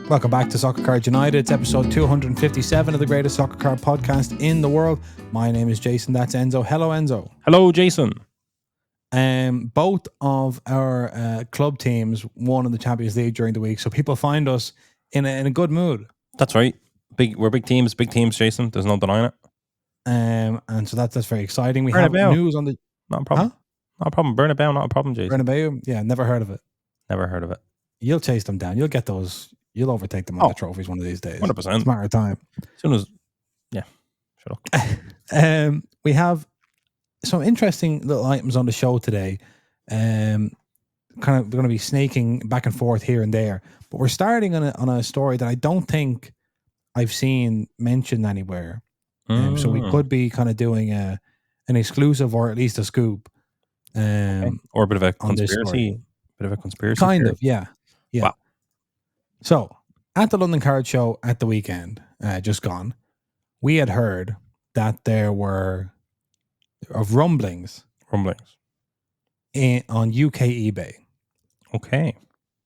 Welcome back to Soccer Card United. It's episode 257 of the greatest soccer card podcast in the world. My name is Jason. That's Enzo. Hello, Enzo. Hello, Jason. Both of our club teams won in the Champions League during the week, so people find us in a good mood. That's right. We're big teams, Jason. There's no denying it. And so that's very exciting. We Bernabeu. have news on the... Not a problem. Not a problem. Bernabeu, not a problem, Jason. Bernabeu? Yeah, never heard of it. Never heard of it. You'll chase them down. You'll get those... You'll overtake them on the trophies one of these days. 100%. It's a matter of time. As soon as... Yeah. Shut up. We have some interesting little items on the show today. We're going to be snaking back and forth here and there. But we're starting on a story that I don't think I've seen mentioned anywhere. So we could be kind of doing an exclusive or at least a scoop. Or a bit of a conspiracy. Kind of, yeah. Wow. So, at the London Card Show at the weekend, just gone, we had heard that there were rumblings on UK eBay. Okay.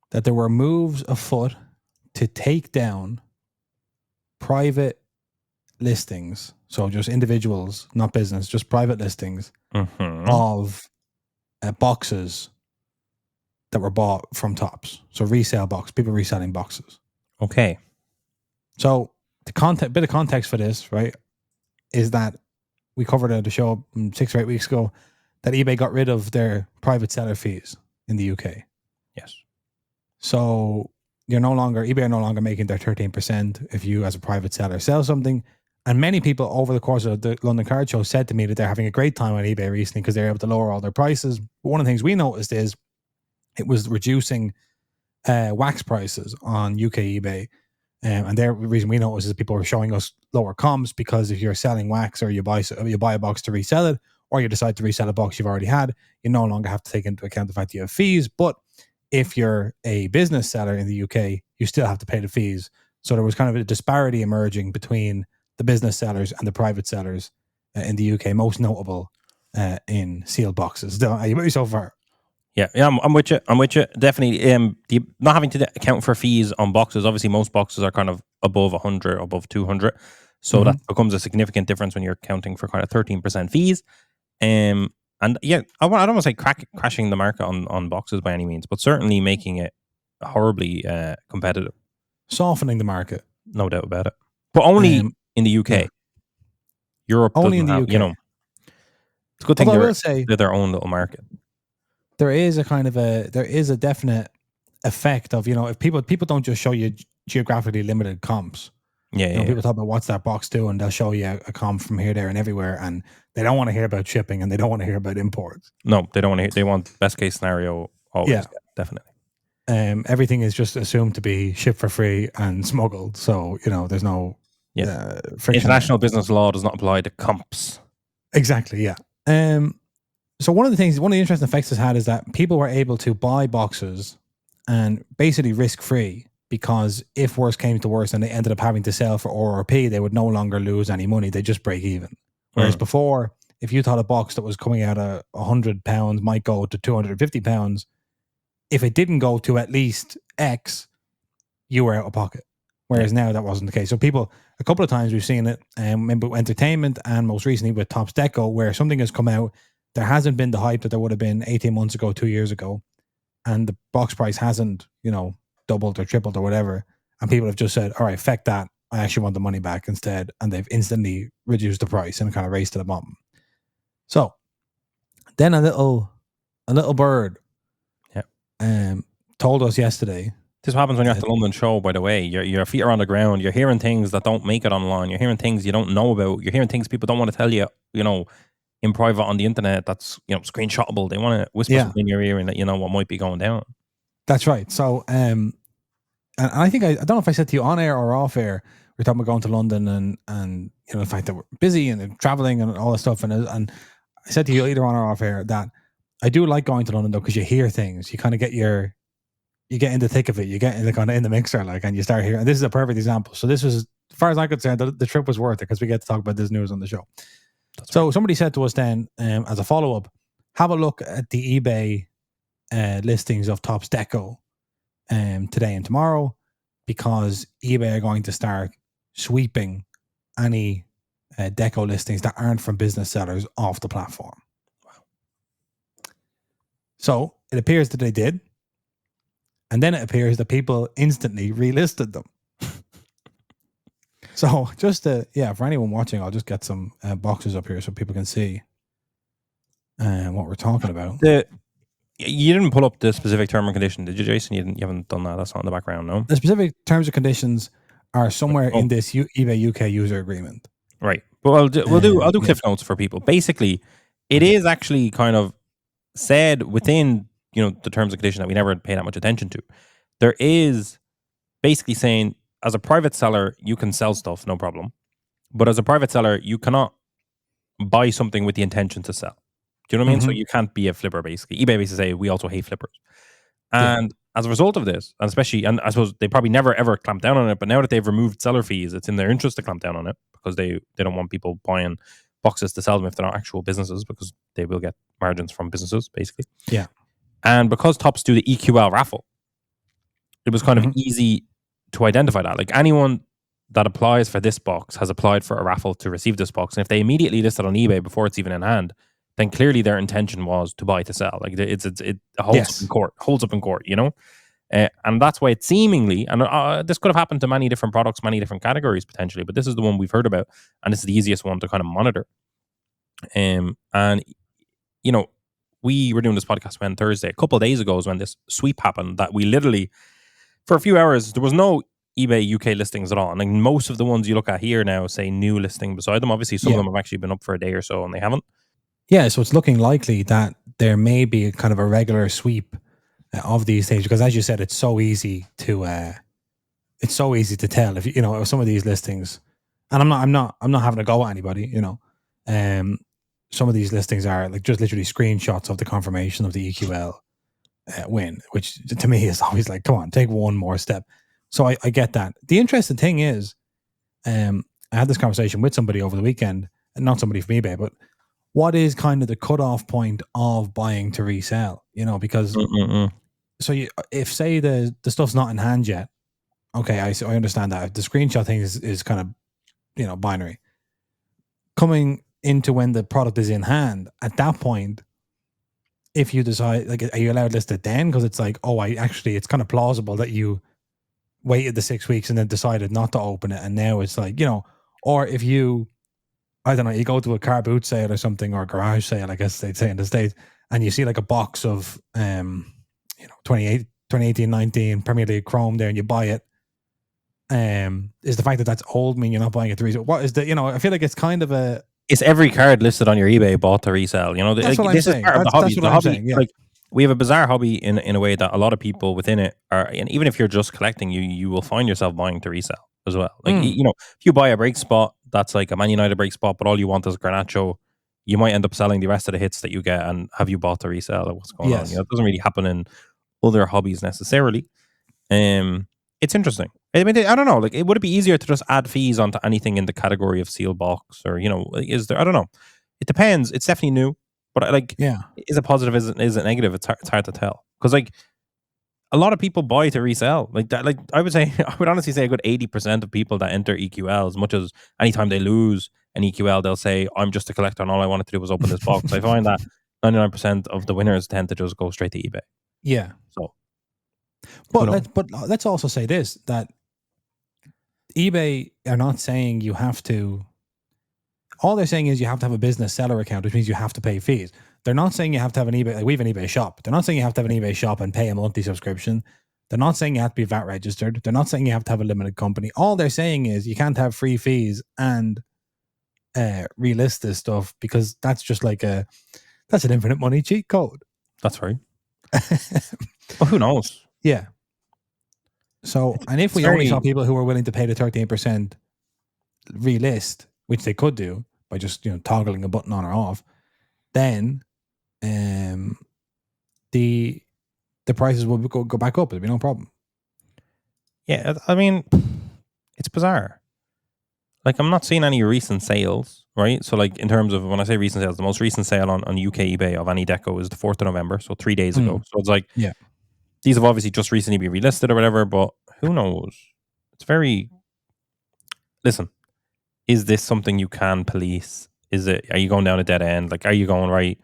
That there were moves afoot to take down private listings. So just individuals, not business, just private listings of boxes that were bought from Tops. So resale box, people reselling boxes. Okay. So the bit of context for this, right, is that we covered at the show 6 or 8 weeks ago that eBay got rid of their private seller fees in the UK. Yes. So eBay are no longer making their 13% if you as a private seller sell something. And many people over the course of the London Card Show said to me that they're having a great time on eBay recently because they're able to lower all their prices. But one of the things we noticed is it was reducing wax prices on UK eBay. And the reason we noticed is that people were showing us lower comps because if you're selling wax or you buy a box to resell it, or you decide to resell a box you've already had, you no longer have to take into account the fact that you have fees. But if you're a business seller in the UK, you still have to pay the fees. So there was kind of a disparity emerging between the business sellers and the private sellers in the UK, most notable in sealed boxes. Are you with me so far? Yeah, I'm with you. Definitely. Not having to account for fees on boxes. Obviously, most boxes are kind of above 100, above 200. So that becomes a significant difference when you're accounting for kind of 13% fees. And yeah, I don't want to say crashing the market on boxes by any means, but certainly making it horribly competitive. Softening the market. No doubt about it. But only in the UK. Yeah. Europe only in the UK. It's a good thing they're their own little market. There is a definite effect of, if people don't just show you geographically limited comps. People talk about what's that box doing, they'll show you a comp from here, there, and everywhere, and they don't want to hear about shipping and they don't want to hear about imports. No, they don't want to hear. They want best case scenario always. Yeah, definitely. Everything is just assumed to be shipped for free and smuggled, so there's no friction. International business law does not apply to comps. Exactly. Yeah. So one of the interesting effects it's had is that people were able to buy boxes and basically risk-free, because if worse came to worse and they ended up having to sell for RRP, they would no longer lose any money. They just break even. Whereas before, if you thought a box that was coming out of £100 might go to £250, if it didn't go to at least X, you were out of pocket. Whereas now that wasn't the case. So people, a couple of times we've seen it, maybe with entertainment and most recently with Topps Deco, where something has come out, there hasn't been the hype that there would have been 18 months ago, 2 years ago, and the box price hasn't, doubled or tripled or whatever, and people have just said, all right, feck that, I actually want the money back instead, and they've instantly reduced the price and kind of raced to the bottom. So then a little bird told us yesterday. This happens when you're at the London show, by the way. Your feet are on the ground. You're hearing things that don't make it online. You're hearing things you don't know about. You're hearing things people don't want to tell you, in private on the internet that's, screenshotable. They want to whisper something in your ear and let you know what might be going down. That's right. So, and I think, I don't know if I said to you on air or off air, we're talking about going to London and the fact that we're busy and traveling and all this stuff. And I said to you either on or off air that I do like going to London though, because you hear things. You kind of get you get in the thick of it. You get in the kind of in the mixer, and you start hearing. And this is a perfect example. So this was, as far as I'm concerned, the trip was worth it because we get to talk about this news on the show. So somebody said to us then, as a follow-up, have a look at the eBay listings of Topps Deco today and tomorrow. because eBay are going to start sweeping any deco listings that aren't from business sellers off the platform. So it appears that they did. And then it appears that people instantly relisted them. So just for anyone watching, I'll just get some boxes up here so people can see what we're talking about. You didn't pull up the specific term and condition, did you, Jason? You haven't done that. That's not in the background, no? The specific terms and conditions are somewhere in this eBay UK user agreement. Right. But I'll do cliff notes for people. Basically, it is actually kind of said within, the terms and condition that we never pay that much attention to. There is basically saying, as a private seller, you can sell stuff, no problem. But as a private seller, you cannot buy something with the intention to sell. Do you know what I mean? So you can't be a flipper, basically. eBay basically say, we also hate flippers. And as a result of this, and I suppose they probably never ever clamped down on it, but now that they've removed seller fees, it's in their interest to clamp down on it because they don't want people buying boxes to sell them if they're not actual businesses, because they will get margins from businesses, basically. Yeah. And because Topps do the EQL raffle, it was kind of easy to identify that. Like, anyone that applies for this box has applied for a raffle to receive this box. And if they immediately list it on eBay before it's even in hand, then clearly their intention was to buy to sell. Like, it holds up in court, and that's why it seemingly, and this could have happened to many different products, many different categories potentially, but this is the one we've heard about, and it's the easiest one to kind of monitor. And we were doing this podcast on Thursday. A couple of days ago is when this sweep happened, that we literally, for a few hours, there was no eBay UK listings at all. And like, most of the ones you look at here now say new listing beside them. Obviously, some of them have actually been up for a day or so and they haven't. Yeah, so it's looking likely that there may be kind of a regular sweep of these things, because as you said, it's so easy to tell if if some of these listings, and I'm not having a go at anybody, some of these listings are like just literally screenshots of the confirmation of the EQL win, which to me is always like, come on, take one more step. So I get that. The interesting thing is, I had this conversation with somebody over the weekend, and not somebody from eBay, but what is kind of the cutoff point of buying to resell? Because so if say the stuff's not in hand yet, okay, I understand that. The screenshot thing is kind of binary. Coming into when the product is in hand, at that point, if you decide, like, are you allowed to list it then? Because it's like, it's kind of plausible that you waited the 6 weeks and then decided not to open it, and now it's like, or if you, I don't know, you go to a car boot sale or something, or a garage sale, I guess they'd say in the States, and you see like a box of 2018-19 Premier League Chrome there, and you buy it. Is the fact that that's old mean you're not buying it to resell? What is the, I feel like it's kind of a, it's every card listed on your eBay bought to resell. That's what I'm saying. Is part of the hobby. The hobby, yeah. Like, we have a bizarre hobby in a way that a lot of people within it are, and even if you're just collecting, you will find yourself buying to resell as well. Like, if you buy a break spot that's like a Man United break spot, but all you want is Garnacho, you might end up selling the rest of the hits that you get, and have you bought to resell, or what's going on? It doesn't really happen in other hobbies necessarily. It's interesting. I mean, I don't know. Like, would it be easier to just add fees onto anything in the category of seal box, or is there? I don't know. It depends. It's definitely new, but is it positive? Is it negative? It's hard to tell, because like, a lot of people buy to resell like that. Like, I would honestly say a good 80% of people that enter EQL, as much as anytime they lose an EQL, they'll say, I'm just a collector and all I wanted to do was open this box. I find that 99% of the winners tend to just go straight to eBay. Yeah. So, but let's also say this, that eBay are not saying you have to, all they're saying is you have to have a business seller account, which means you have to pay fees. They're not saying you have to have an eBay, like we have an eBay shop. They're not saying you have to have an eBay shop and pay a monthly subscription. They're not saying you have to be VAT registered. They're not saying you have to have a limited company. All they're saying is you can't have free fees and relist this stuff, because that's just like that's an infinite money cheat code. That's right. Well, who knows? Yeah. So, and if we only saw people who were willing to pay the 13% relist, which they could do by just toggling a button on or off, then the prices will go back up. There'll be no problem. Yeah, I mean, it's bizarre. Like, I'm not seeing any recent sales, right? So, like, in terms of when I say recent sales, the most recent sale on UK eBay of any deco is the 4th of November, so 3 days ago. So it's like, these have obviously just recently been relisted or whatever, but who knows? It's very. Listen, is this something you can police? Are you going down a dead end? Like, are you going right?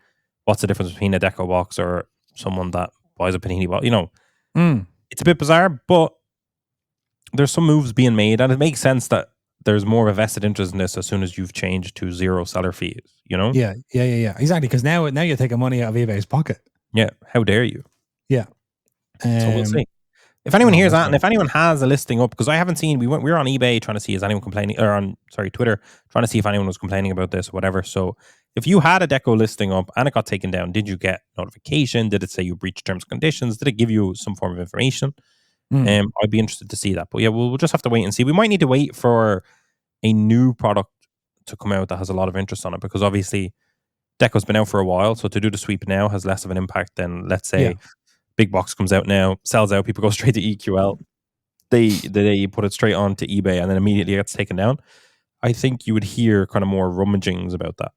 What's the difference between a deco box or someone that buys a Panini box? It's a bit bizarre, but there's some moves being made, and it makes sense that there's more of a vested interest in this as soon as you've changed to zero seller fees. Yeah. Exactly, because now you're taking money out of eBay's pocket. Yeah, how dare you? Yeah. So we'll see. If anyone hears that, and right. if anyone has a listing up, because I haven't seen, we were on eBay trying to see is anyone complaining, or on Twitter trying to see if anyone was complaining about this or whatever. So if you had a deco listing up and it got taken down, did you get notification? Did it say you breached terms and conditions? Did it give you some form of information? I'd be interested to see that. But yeah, we'll just have to wait and see. We might need to wait for a new product to come out that has a lot of interest on it, because obviously deco's been out for a while. So to do the sweep now has less of an impact than, let's say, big box comes out now, sells out, people go straight to EQL. They put it straight on to eBay and then immediately it gets taken down. I think you would hear kind of more rummagings about that.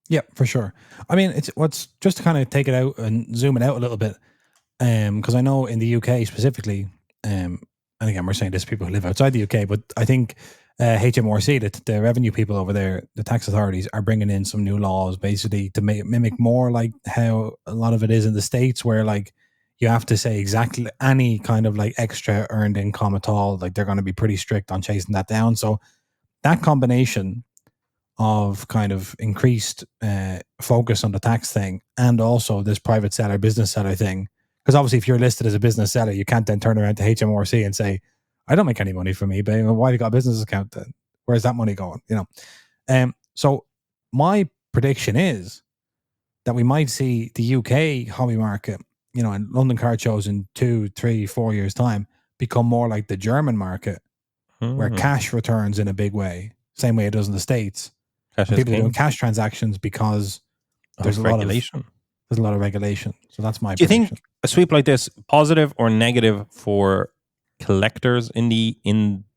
Yeah, for sure. I mean, it's what's just to kind of take it out and zoom it out a little bit. Because I know in the UK specifically, and again, we're saying this to people who live outside the UK, but I think HMRC, the revenue people over there, the tax authorities, are bringing in some new laws basically to mimic more like how a lot of it is in the States, where like you have to say exactly any kind of like extra earned income at all. Like they're going to be pretty strict on chasing that down. So that combination of kind of increased focus on the tax thing and also this private seller, business seller thing. Because obviously, if you're listed as a business seller, you can't then turn around to HMRC and say, I don't make any money from eBay. Well, why have you got a business account then? Where's that money going? So my prediction is that we might see the UK hobby market, and London card shows in 2, 3, 4 years' time become more like the German market, where cash returns in a big way, same way it does in the States. People are doing cash transactions because there's a lot of regulation. So that's my prediction. Do you think a sweep like this positive or negative for collectors in the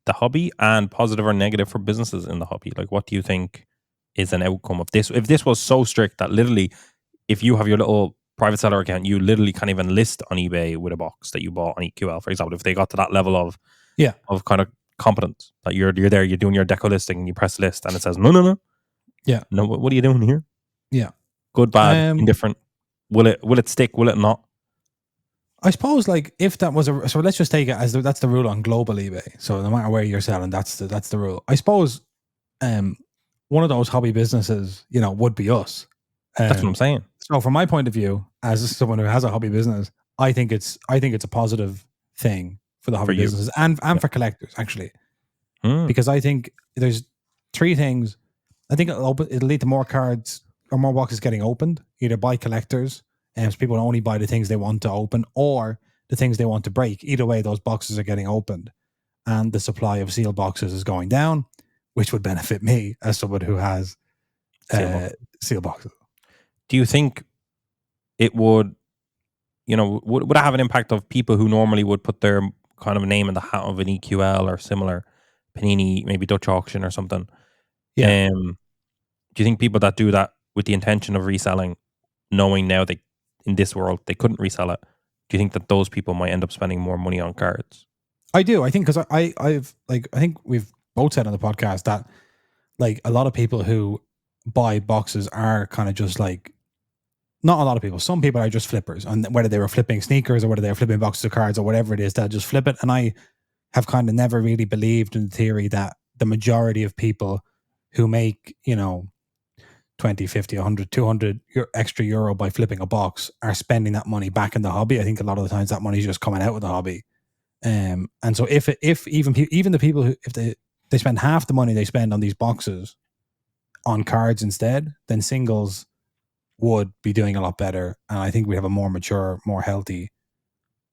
hobby, and positive or negative for businesses in the hobby? Like, what do you think is an outcome of this? If this was so strict that literally, if you have your little private seller account, you literally can't even list on eBay with a box that you bought on EQL, for example, if they got to that level of kind of competence that you're there, you're doing your deco listing and you press list and it says no. Yeah. No, what are you doing here? Yeah. Good, bad, indifferent. Will it stick? Will it not? I suppose, like, if that was so let's just take it as that's the rule on global eBay. So no matter where you're selling, that's the rule. I suppose one of those hobby businesses, would be us. That's what I'm saying. So from my point of view, as someone who has a hobby business, I think it's a positive thing for the hobby businesses and for collectors, actually. Because I think there's 3 things. I think it'll lead to more cards or more boxes getting opened, either by collectors, and people only buy the things they want to open, or the things they want to break. Either way, those boxes are getting opened, and the supply of sealed boxes is going down, which would benefit me as someone who has sealed boxes. Do you think it would, would it have an impact of people who normally would put their kind of name in the hat of an EQL or similar Panini, maybe Dutch auction or something? Yeah. Do you think people that do that with the intention of reselling, knowing now that in this world they couldn't resell it, do you think that those people might end up spending more money on cards? I do. I think because I think we've both said on the podcast that like a lot of people who buy boxes are kind of just like, not a lot of people. Some people are just flippers, and whether they were flipping sneakers or whether they were flipping boxes of cards or whatever it is, they'll just flip it. And I have kind of never really believed in the theory that the majority of people who make 20, 50, 100, 200 extra euro by flipping a box are spending that money back in the hobby. I think a lot of the times that money is just coming out of the hobby. And so if even the people who, if they spend half the money they spend on these boxes on cards instead, then singles would be doing a lot better. And I think we have a more mature, more healthy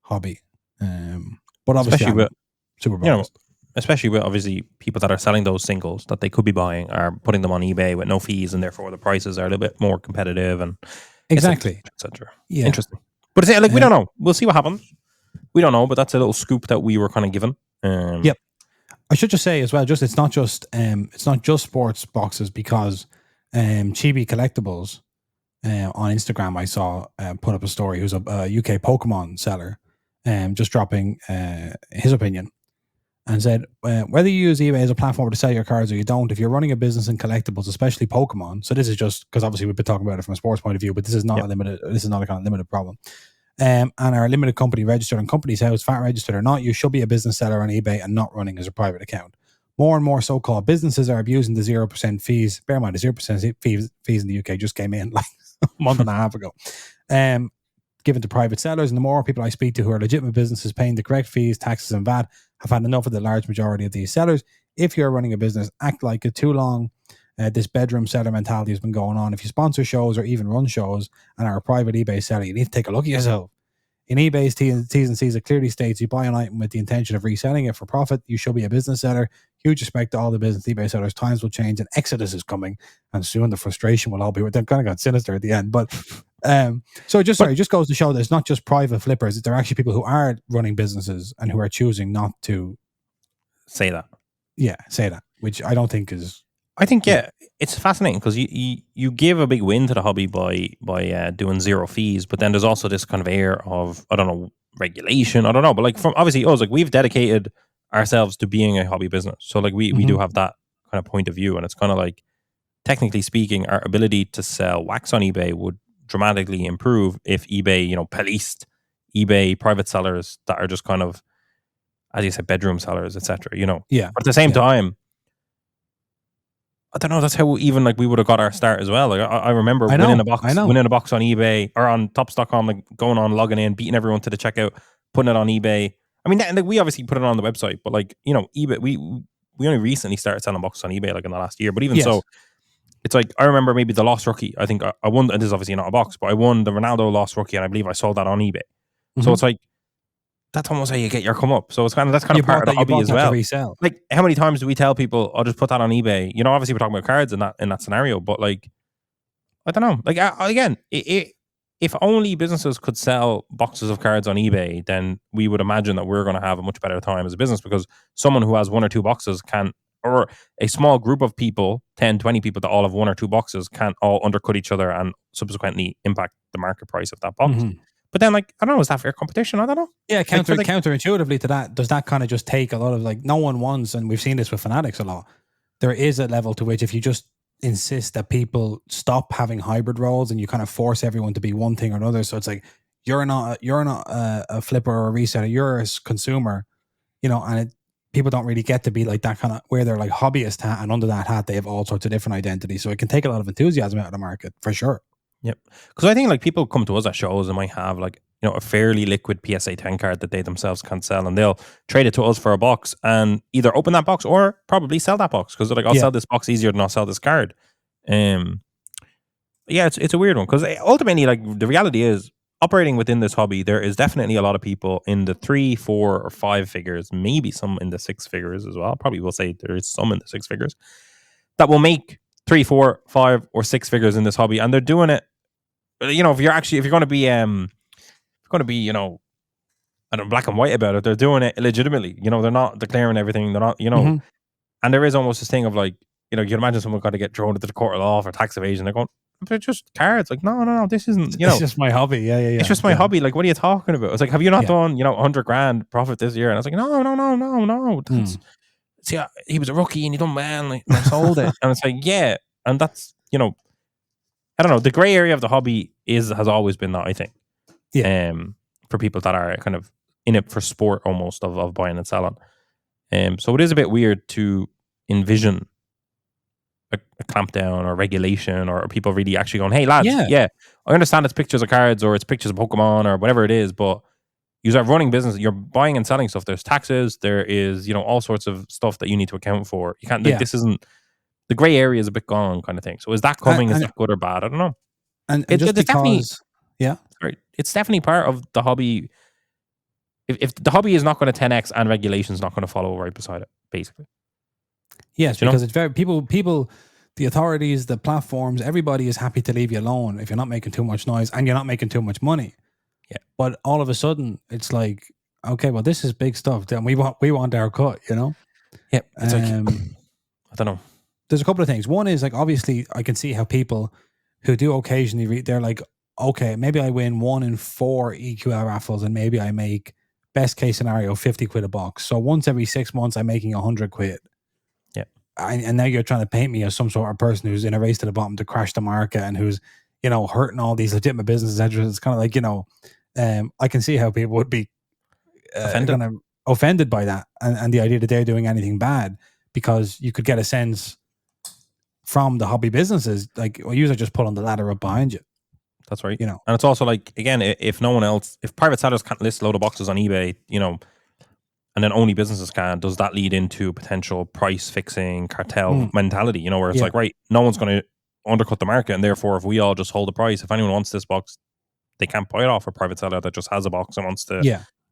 hobby. But obviously, especially with, super biased. Especially with obviously people that are selling those singles that they could be buying are putting them on eBay with no fees, and therefore the prices are a little bit more competitive and exactly, etc. Yeah, interesting. But it's like we don't know. We'll see what happens. We don't know, but that's a little scoop that we were kind of given. Yep. I should just say as well, it's not just sports boxes, because Chibi Collectibles on Instagram I saw put up a story, who's a UK Pokemon seller, just dropping his opinion. and said, whether you use eBay as a platform to sell your cards or you don't, if you're running a business in collectibles, especially Pokemon, so this is just because obviously we've been talking about it from a sports point of view, but this is not Yep. a limited, this is not a kind of limited problem. And are a limited company registered on Companies House, VAT registered or not, you should be a business seller on eBay and not running as a private account. More and more so-called businesses are abusing the 0% fees. Bear in mind, the 0% fees in the UK just came in like a month and a half ago. Given to private sellers, and the more people I speak to who are legitimate businesses paying the correct fees, taxes, and VAT have had enough of the large majority of these sellers. If you're running a business, act like it. Too long, this bedroom seller mentality has been going on. If you sponsor shows or even run shows and are a private eBay seller, you need to take a look at yourself. In eBay's T's and C's, it clearly states you buy an item with the intention of reselling it for profit. You should be a business seller. Huge respect to all the business eBay sellers. Times will change and Exodus is coming, and soon the frustration will all be. They're kind of got sinister at the end, but so it just goes to show that it's not just private flippers. They're actually people who are running businesses and who are choosing not to say that, which I don't think is. I think it's fascinating because you give a big win to the hobby by doing zero fees, but then there's also this kind of air of, I don't know, regulation. I don't know, but like from obviously us, like we've dedicated ourselves to being a hobby business, so like we do have that kind of point of view, and it's kind of like, technically speaking, our ability to sell wax on eBay would dramatically improve if eBay, policed eBay private sellers that are just kind of, as you said, bedroom sellers, etc. Yeah. But at the same time, I don't know. That's how even like we would have got our start as well. Like I remember winning a box on eBay or on Tops.com, like going on, logging in, beating everyone to the checkout, putting it on eBay. I mean, like we obviously put it on the website, but like eBay, we only recently started selling boxes on eBay, like in the last year. But even so, it's like I remember maybe the Lost Rookie. I think I won, and this is obviously not a box, but I won the Ronaldo Lost Rookie, and I believe I sold that on eBay. So it's like, that's almost how you get your come up. So it's kind of part of the hobby as well. Like, how many times do we tell people, "I'll just put that on eBay"? Obviously we're talking about cards in that scenario, but like, I don't know. Like again, if only businesses could sell boxes of cards on eBay, then we would imagine that we're going to have a much better time as a business, because someone who has one or two boxes can, or a small group of people, 10, 20 people that all have one or two boxes, can't all undercut each other and subsequently impact the market price of that box. But then, like, I don't know, is that fair competition? I don't know. Yeah, counterintuitively to that, does that kind of just take a lot of, like, no one wants, and we've seen this with Fanatics a lot, there is a level to which if you just insist that people stop having hybrid roles and you kind of force everyone to be one thing or another, so it's like, you're not a flipper or a reseller, you're a consumer, and people don't really get to be like that kind of, where they're like hobbyist hat, and under that hat they have all sorts of different identities, so it can take a lot of enthusiasm out of the market for sure. Yep. Because I think like people come to us at shows and might have like, a fairly liquid PSA 10 card that they themselves can't sell, and they'll trade it to us for a box and either open that box or probably sell that box, because they're like, I'll sell this box easier than I'll sell this card. Yeah, it's a weird one, because ultimately, like, the reality is, operating within this hobby, there is definitely a lot of people in the 3, 4, or 5 figures, maybe some in the 6 figures as well. Probably will say there is some in the 6 figures that will make 3, 4, 5, or 6 figures in this hobby, and they're doing it. If you're going to be, I don't know, black and white about it, they're doing it legitimately. They're not declaring everything. They're not, and there is almost this thing of like, you can imagine someone got to get thrown into the court of law for tax evasion. They're going, they're just cards. Like, no, this isn't, it's just my hobby. Yeah. It's just my hobby. Like, what are you talking about? It's like, have you not done, 100 grand profit this year? And I was like, no. See, he was a rookie and he done well, and I sold it. And it's like, yeah. And that's, I don't know. The gray area of the hobby has always been that, I think. Yeah. For people that are kind of in it for sport almost of buying and selling. So it is a bit weird to envision a clampdown or regulation, or people really actually going, hey lads, I understand it's pictures of cards or it's pictures of Pokemon or whatever it is, but you are running business, you're buying and selling stuff. There's taxes, there is, all sorts of stuff that you need to account for. You can't, this isn't, the gray area is a bit gone kind of thing. So is that coming? Is that good or bad? I don't know. And just because, it's definitely part of the hobby. If the hobby is not going to 10x and regulation is not going to follow right beside it, basically. Yes, because it's very people, the authorities, the platforms, everybody is happy to leave you alone if you're not making too much noise and you're not making too much money. Yeah. But all of a sudden, it's like, okay, well, this is big stuff. Then we want our cut, Yeah. It's like, I don't know. There's a couple of things. One is, like, obviously, I can see how people who do occasionally they're like, okay, maybe I win 1 in 4 EQL raffles and maybe I make best case scenario, 50 quid a box. So once every 6 months, I'm making 100 quid. Yeah. And now you're trying to paint me as some sort of person who's in a race to the bottom to crash the market and who's, hurting all these legitimate businesses. It's kind of like, I can see how people would be Offended. kind of offended by that and the idea that they're doing anything bad, because you could get a sense from the hobby businesses, like, well, you are just pulling the ladder up behind you. That's right. And it's also like, again, if no one else, if private sellers can't list a load of boxes on eBay, and then only businesses can, does that lead into potential price fixing cartel mentality, where it's like, right, no one's going to undercut the market, and therefore if we all just hold the price, if anyone wants this box, they can't buy it off a private seller that just has a box and wants to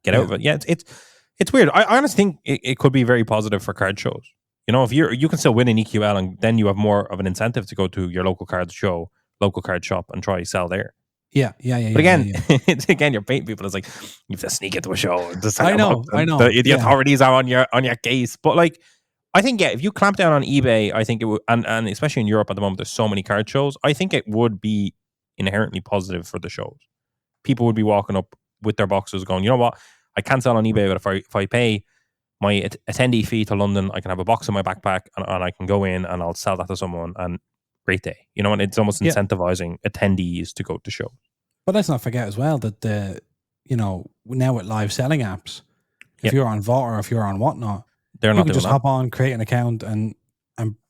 get out of it. Yeah, it's weird. I honestly think it could be very positive for card shows. If you can still win an EQL, and then you have more of an incentive to go to your local card show, local card shop, and try sell there. Yeah. But again, it's again, you're painting people. It's like you have to sneak into a show. I know. The authorities are on your case. But like, I think if you clamp down on eBay, I think it would, and especially in Europe at the moment, there's so many card shows. I think it would be inherently positive for the shows. People would be walking up with their boxes, going, you know what, I can't sell on eBay, but if I pay my attendee fee to London, I can have a box in my backpack, and I can go in and I'll sell that to someone, and great day. And it's almost incentivizing attendees to go to shows. But let's not forget as well that now with live selling apps, if you're on Vault or if you're on whatnot, you can just hop on, create an account, and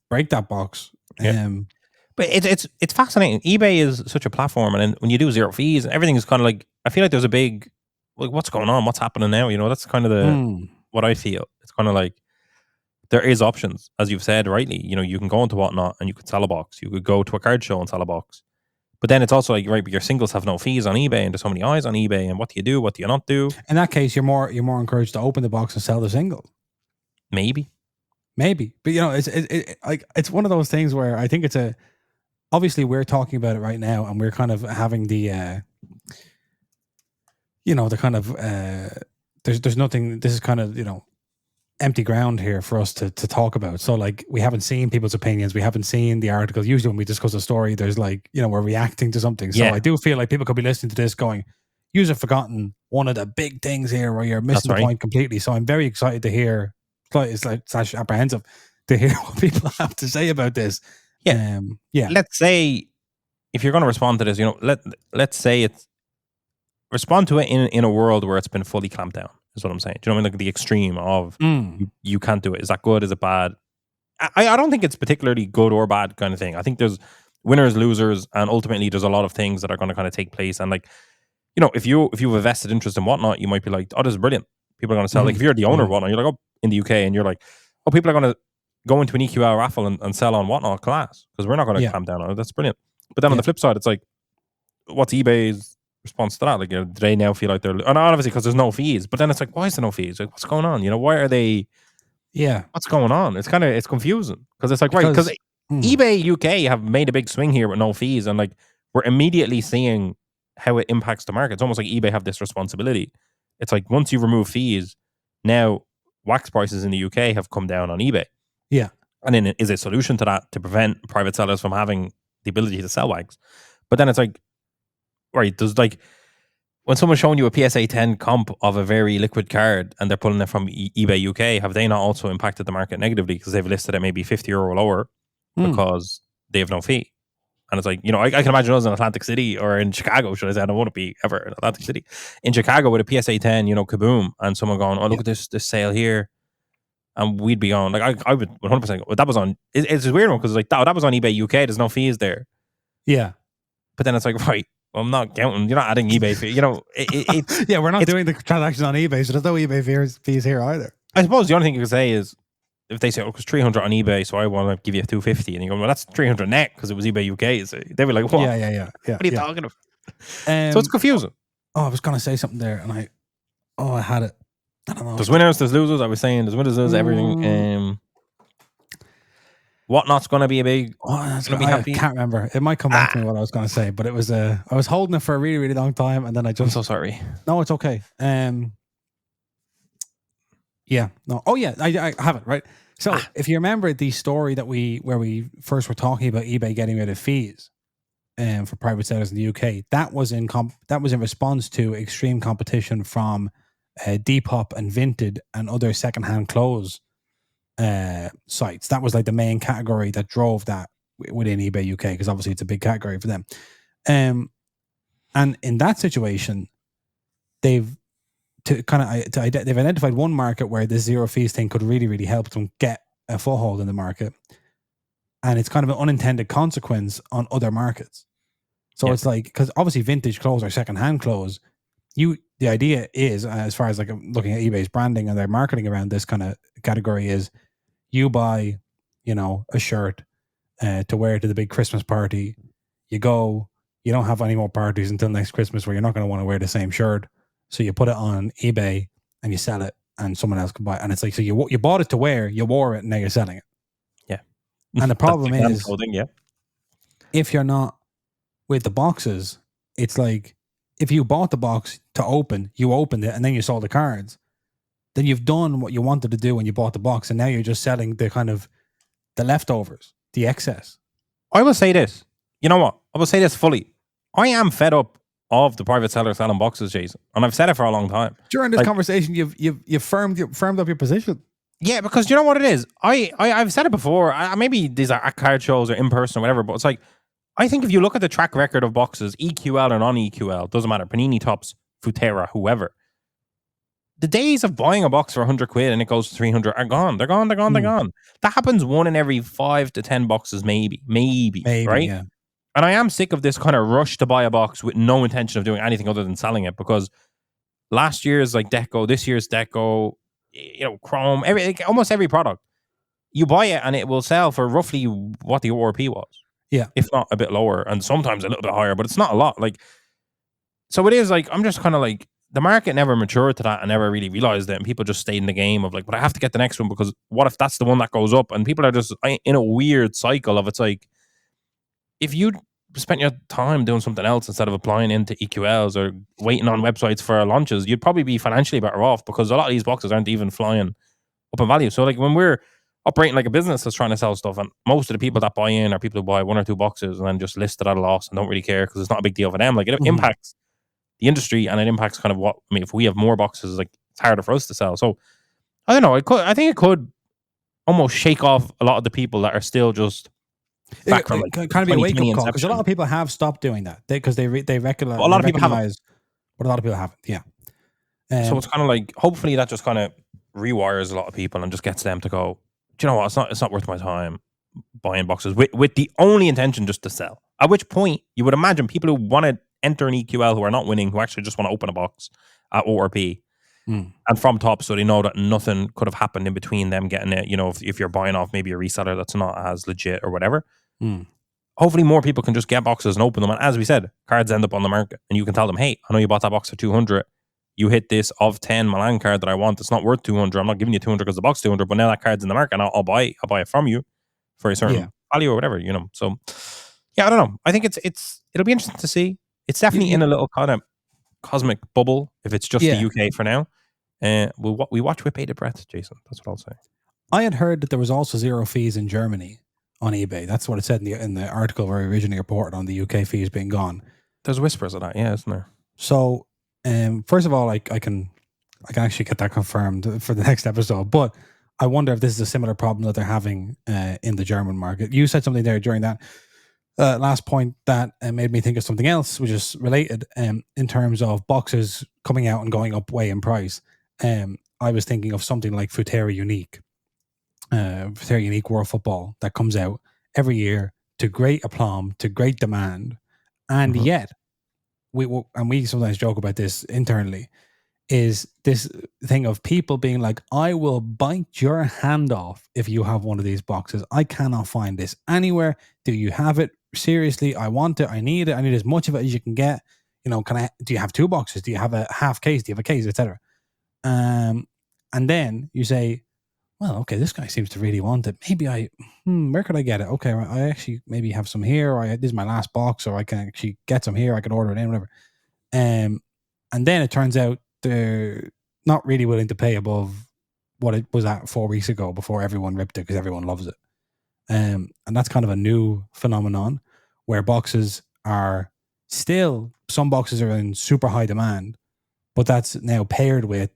break that box. But it's fascinating. eBay is such a platform, and then when you do zero fees, and everything is kind of like, I feel like there's a big, like, what's going on? What's happening now? That's kind of what I feel. It's kind of like there is options, as you've said rightly. You can go into whatnot and you could sell a box. You could go to a card show and sell a box. But then it's also like, right, but your singles have no fees on eBay, and there's so many eyes on eBay, and what do you do? What do you not do? In that case, you're more encouraged to open the box and sell the single. Maybe, but it's one of those things where I think it's obviously we're talking about it right now, and we're kind of having the the kind of there's nothing. This is kind of empty ground here for us to talk about. So like, we haven't seen people's opinions, we haven't seen the articles. Usually when we discuss a story, there's like, we're reacting to something. So I do feel like people could be listening to this going, you've forgotten one of the big things here, where you're missing the point completely. So I'm very excited to hear, it's like / apprehensive to hear what people have to say about this. Let's say if you're going to respond to this, let's say it's respond to it in a world where it's been fully clamped down. Is what I'm saying. Do you know what I mean? Like the extreme of you can't do it. Is that good? Is it bad? I don't think it's particularly good or bad kind of thing. I think there's winners, losers, and ultimately there's a lot of things that are going to kind of take place. And like, if you have a vested interest in whatnot, you might be like, oh, this is brilliant. People are going to sell. Like if you're the owner of whatnot, you're like, oh, in the UK, and you're like, oh, people are going to go into an EQL raffle and sell on whatnot class, because we're not going to clamp down on it. That's brilliant. But then on the flip side, it's like, what's eBay's response to that? Like, do they now feel like they're, and obviously because there's no fees, but then it's like, why is there no fees? Like, what's going on? Why are they? What's going on? It's confusing, because it's like, right, because eBay UK have made a big swing here with no fees, and like, we're immediately seeing how it impacts the market. It's almost like eBay have this responsibility. It's like, once you remove fees, now wax prices in the UK have come down on eBay. And then is a solution to that to prevent private sellers from having the ability to sell wax. But then it's like, right, there's like, when someone's showing you a PSA 10 comp of a very liquid card and they're pulling it from eBay UK, have they not also impacted the market negatively because they've listed it maybe €50 lower because they have no fee? And it's like, I can imagine us in Atlantic City or in Chicago, should I say? I don't want to be ever in Atlantic City. In Chicago with a PSA 10, kaboom, and someone going, oh, look at this sale here. And we'd be on, like, I would 100%, that was on, it's a weird one, because like, that was on eBay UK, there's no fees there. But then it's like, right, well, I'm not counting, you're not adding eBay fee, we're not doing the transactions on eBay, so there's no eBay fees here either. I suppose the only thing you could say is, if they say, oh, it's 300 on eBay, so I want to give you 250, and you go, well, that's 300 net because it was eBay UK. So they'd be like, what? Yeah. What are you talking about? So it's confusing. I was going to say something there, and I had it. I don't know. There's winners, there's losers. I was saying there's winners, there's everything. Whatnot's going to be a big. I can't remember. It might come back to me what I was going to say, but it was I was holding it for a really, really long time, and then I just. I'm so sorry. No, it's okay. Yeah. No. Oh yeah, I have it right. So if you remember the story that where we first were talking about eBay getting rid of fees, for private sellers in the UK, that was in response to extreme competition from Depop and Vinted and other secondhand clothes sites. That was like the main category that drove that within eBay UK, because obviously it's a big category for them. And in that situation, they've identified one market where this zero fees thing could really, really help them get a foothold in the market, and it's kind of an unintended consequence on other markets. So it's like, because obviously vintage clothes or secondhand clothes, the idea is, as far as like looking at eBay's branding and their marketing around this kind of category, is you buy, a shirt to wear to the big Christmas party. You don't have any more parties until next Christmas where you're not going to want to wear the same shirt. So you put it on eBay and you sell it, and someone else can buy it. And it's like, so you bought it to wear, you wore it, and now you're selling it. Yeah. And the problem is, clothing, yeah. if you're not with the boxes, it's like, if you bought the box to open, you opened it and then you sold the cards, then you've done what you wanted to do when you bought the box, and now you're just selling the kind of the leftovers, the excess. I will say this. You know what? I will say this fully. I am fed up of the private seller selling boxes, Jason, and I've said it for a long time. During this conversation, you've firmed up your position. Yeah, because you know what it is. I've said it before. Maybe these are at card shows or in person or whatever, but it's like, I think if you look at the track record of boxes, EQL or non-EQL, doesn't matter, Panini, Topps, Futera, whoever, the days of buying a box for 100 quid and it goes to 300 are gone. They're gone. That happens 1 in every 5 to 10 boxes, maybe, right? Yeah. And I am sick of this kind of rush to buy a box with no intention of doing anything other than selling it, because last year's like Deco, this year's Deco, Chrome, almost every product, you buy it and it will sell for roughly what the ORP was. Yeah. If not a bit lower, and sometimes a little bit higher, but it's not a lot. Like, so it is like, I'm just kind of like, the market never matured to that and never really realized it. And people just stayed in the game of like, but I have to get the next one, because what if that's the one that goes up? And people are just in a weird cycle of, it's like, if you spent your time doing something else instead of applying into EQLs or waiting on websites for launches, you'd probably be financially better off, because a lot of these boxes aren't even flying up in value. So like, when we're operating like a business that's trying to sell stuff, and most of the people that buy in are people who buy 1 or 2 boxes and then just list it at a loss and don't really care because it's not a big deal for them. Like, it impacts the industry, and it impacts kind of what, I mean, if we have more boxes, like, it's harder for us to sell. So I don't know. I think it could almost shake off a lot of the people that are still just back from like kind of be a wake up call, because a lot of people have stopped doing that because they recognize. A lot of people haven't, but a lot of people haven't. Yeah. So it's kind of like, hopefully that just kind of rewires a lot of people and just gets them to go, do you know what? It's not worth my time buying boxes with the only intention just to sell. At which point you would imagine people who want to enter an EQL who are not winning, who actually just want to open a box at ORP and from top, so they know that nothing could have happened in between them getting it. If you're buying off maybe a reseller that's not as legit or whatever. Hopefully more people can just get boxes and open them. And as we said, cards end up on the market and you can tell them, hey, I know you bought that box for 200. You hit this of 10 Milan card that I want. It's not worth 200. I'm not giving you 200 because the box is 200, but now that card's in the market and I'll buy it from you for a certain value or whatever, So yeah, I don't know. I think it'll be interesting to see. It's definitely in a little kind of cosmic bubble if it's just the UK for now. We watch with bated breath, Jason. That's what I'll say. I had heard that there was also zero fees in Germany on eBay. That's what it said in the article where I originally reported on the UK fees being gone. There's whispers of that, yeah, isn't there? So, first of all, I can actually get that confirmed for the next episode. But I wonder if this is a similar problem that they're having in the German market. You said something there during that last point that made me think of something else, which is related in terms of boxes coming out and going up way in price. I was thinking of something like Futera Unique World Football that comes out every year to great aplomb, to great demand, and yet we sometimes joke about this internally, is this thing of people being like, I will bite your hand off if you have one of these boxes. I cannot find this anywhere. Do you have it? Seriously, I want it. I need it. I need as much of it as you can get. Do you have 2 boxes? Do you have a half case? Do you have a case, etc.? And then you say, well, okay, this guy seems to really want it. Maybe where could I get it? Okay, I actually maybe have some here, or this is my last box, or I can actually get some here. I can order it in, whatever. And then it turns out they're not really willing to pay above what it was at 4 weeks ago before everyone ripped it because everyone loves it. And that's kind of a new phenomenon where boxes are still, some boxes are in super high demand, but that's now paired with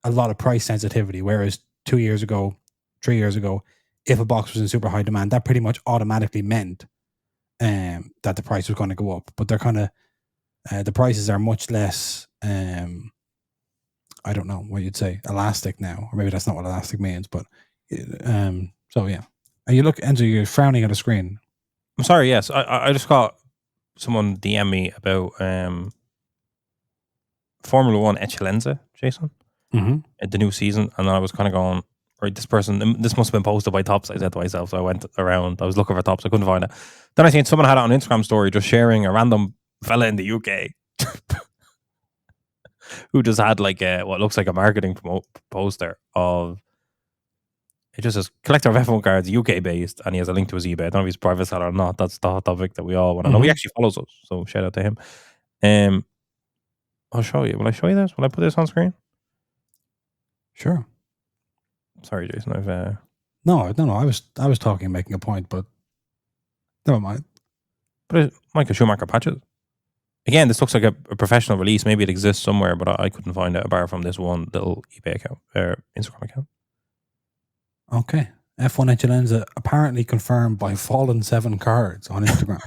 a lot of price sensitivity. Whereas 2 years ago, 3 years ago, if a box was in super high demand, that pretty much automatically meant that the price was going to go up. But they're kind of the prices are much less. I don't know what you'd say, elastic now, or maybe that's not what elastic means. But so yeah, and you look, Enzo, you're frowning at a screen. I'm sorry. Yes, I just got someone DM me about Formula One Eccellenza, Jason, at the new season, and I was kind of going, right, this must have been posted by Tops. I said to myself, so I went around. I was looking for Tops, I couldn't find it. Then I seen someone had it on Instagram story, just sharing a random fella in the UK who just had like what looks like a marketing poster of. It just says collector of F1 cards, UK based, and he has a link to his eBay. I don't know if he's a private seller or not. That's the hot topic that we all want to know. He actually follows us, so shout out to him. I'll show you. Will I show you this? Will I put this on screen? Sure. Sorry, Jason. I've No. I was talking, making a point, but never mind. But Michael Schumacher patches. Again, this looks like a professional release. Maybe it exists somewhere, but I couldn't find it apart from this one little eBay account or Instagram account. Okay. F1 Eccellenza apparently confirmed by Fallen 7 cards on Instagram.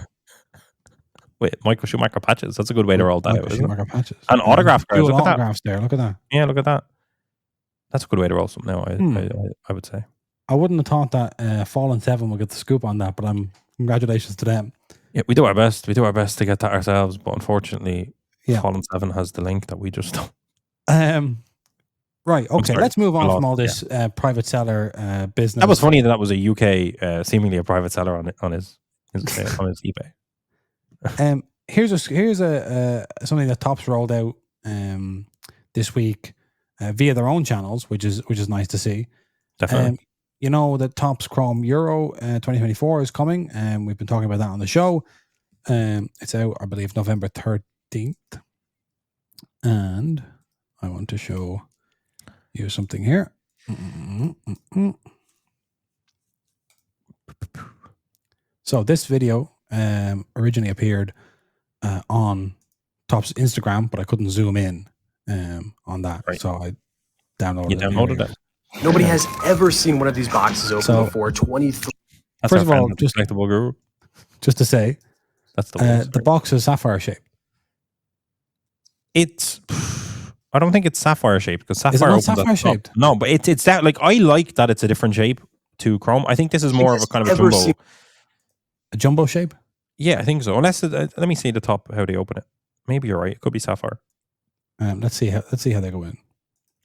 Wait, Michael Schumacher patches. That's a good way to roll that Michael out, isn't Schumacher it? patches. And autograph cards. Dual Look at autographs that. there. Look at that. Yeah, look at that. That's a good way to roll something now, I would say. I wouldn't have thought that Fallen 7 would get the scoop on that, but congratulations to them. Yeah, we do our best. We do our best to get that ourselves, but unfortunately, Yeah. Fallen 7 has the link that we just don't. Right. Okay. Let's move on from all this private seller business. That was funny that was a UK, seemingly a private seller on his eBay. Here's a something that Topps rolled out this week via their own channels, which is nice to see. Definitely. You know that Topps Chrome Euro 2024 is coming, and we've been talking about that on the show. It's out, I believe, November 13th, and I want to show you something here. So this video originally appeared on Topps Instagram, but I couldn't zoom in on that, right. So I downloaded it. Nobody has ever seen one of these boxes open before. 23. First of all, just to say, that's the box is sapphire shaped. I don't think it's sapphire shaped because sapphire opens sapphire shaped. No, but it's that, like, I like that it's a different shape to Chrome. I think this is more of a kind of a jumbo. A jumbo shape? Yeah, I think so. Unless let me see the top how they open it. Maybe you're right. It could be sapphire. Let's see how they go in.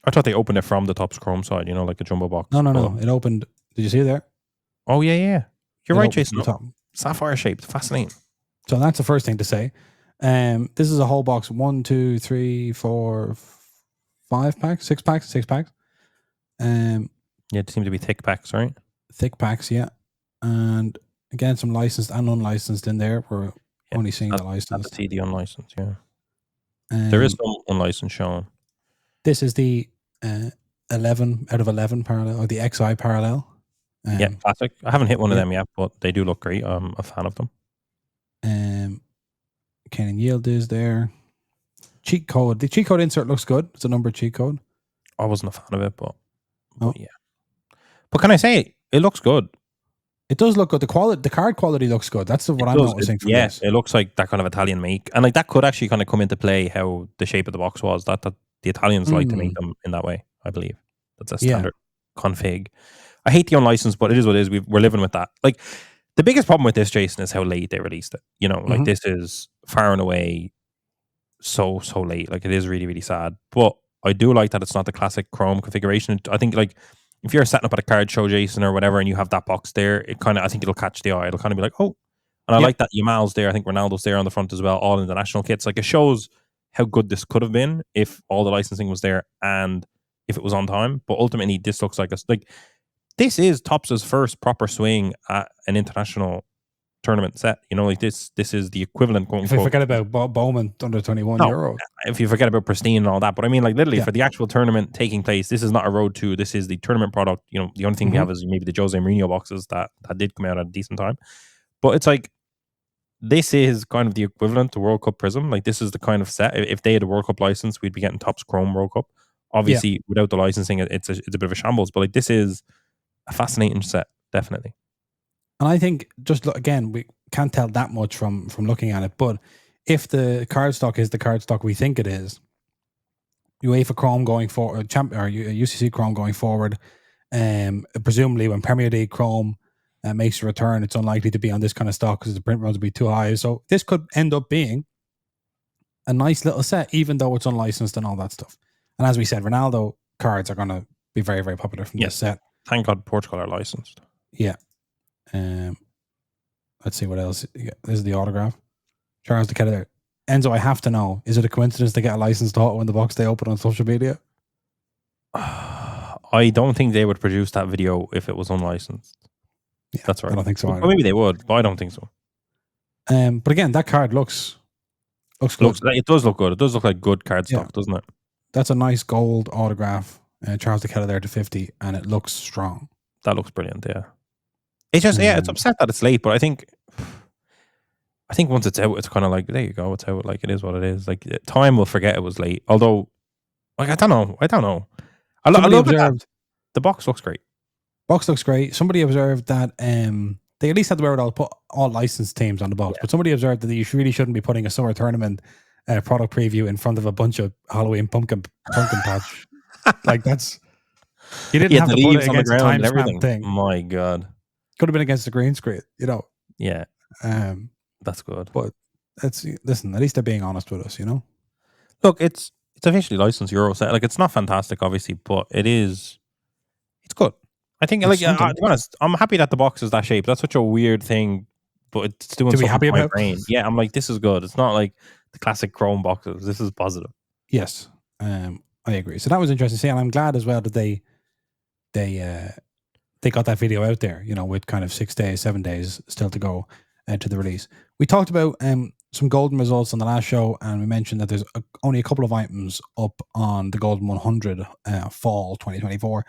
I thought they opened it from the Topps Chrome side, like a jumbo box. No. It opened. Did you see it there? Oh yeah. You're right, Jason. Sapphire shaped. Fascinating. So that's the first thing to say. This is a whole box. 1, 2, 3, 4, 5 packs, 6 packs. Yeah, it seem to be thick packs, right? Thick packs, yeah. And again, some licensed and unlicensed in there. We're only seeing the licensed. That's the unlicensed, yeah. There is some unlicensed shown. This is the 11 out of 11 parallel, or the XI parallel. Yeah, classic. I haven't hit one of them yet, but they do look great. I'm a fan of them. Canon Yield is there. Cheat code. The cheat code insert looks good. It's a number cheat code. I wasn't a fan of it, but yeah. But can I say it looks good? It does look good. The card quality looks good. That's what I'm noticing from this. It looks like that kind of Italian make, and like that could actually kind of come into play how the shape of the box was. That the Italians like to make them in that way. I believe that's a standard config. I hate the unlicensed, but it is what it is. We're living with that. Like, the biggest problem with this, Jason, is how late they released it. Like this is far and away so late. Like, it is really, really sad. But I do like that it's not the classic Chrome configuration. I think, like, if you're setting up at a card show, Jason, or whatever, and you have that box there, I think it'll catch the eye. It'll kind of be like, oh. And I like that Yamal's there. I think Ronaldo's there on the front as well, all in the national kits. Like, it shows how good this could have been if all the licensing was there and if it was on time. But ultimately, this looks like this is Topps' first proper swing at an international tournament set. Like this is the equivalent. If you forget about Bowman under 21 Euro. If you forget about Pristine and all that. But I mean, like, literally for the actual tournament taking place, this is not a Road 2. This is the tournament product. The only thing we have is maybe the Jose Mourinho boxes that did come out at a decent time. But it's like, this is kind of the equivalent to World Cup Prism. Like this is the kind of set. If they had a World Cup license, we'd be getting Topps Chrome World Cup. Obviously, without the licensing, it's a bit of a shambles. But like this is a fascinating set, definitely. And I think just again, we can't tell that much from looking at it. But if the cardstock is the cardstock we think it is, UEFA Chrome going forward, or UCC Chrome going forward, presumably when Premier League Chrome makes a return, it's unlikely to be on this kind of stock because the print runs will be too high. So this could end up being a nice little set, even though it's unlicensed and all that stuff. And as we said, Ronaldo cards are going to be very, very popular from this set. Thank God Portugal are licensed. Yeah. Let's see what else. Yeah, this is the autograph. Charles de Kettler. Enzo, I have to know, is it a coincidence to get a licensed auto in the box they open on social media? I don't think they would produce that video if it was unlicensed. Yeah, that's right. I don't think so. Well, maybe they would, but I don't think so. But again, that card looks good. It does look good. It does look like good card stock, doesn't it? That's a nice gold autograph. Charles de Kettler there to 50, and it looks strong. That looks brilliant. Yeah. It's just it's upset that it's late, but I think once it's out, it's kind of like there you go, it's out. Like it is what it is. Like time will forget it was late. Although, like I don't know. I love that. The box looks great. Box looks great. Somebody observed that they at least had the wherewithal to put all licensed teams on the box, but somebody observed that you really shouldn't be putting a summer tournament product preview in front of a bunch of Halloween pumpkin patch. Like that's you didn't have to put it against the time stamp thing. My God, could have been against the green screen, you know. Yeah, that's good. But listen. At least they're being honest with us, you know. Look, it's officially licensed Euro set. Like it's not fantastic, obviously, but it's good. I think, like, to be honest, I'm happy that the box is that shape. That's such a weird thing, but it's doing something to my brain. Yeah, I'm like, this is good. It's not like the classic Chrome boxes. This is positive. Yes, I agree. So that was interesting to see, and I'm glad as well that they got that video out there, you know, with kind of 7 days still to go to the release. We talked about some Goldin results on the last show, and we mentioned that there's only a couple of items up on the Goldin 100 fall 2024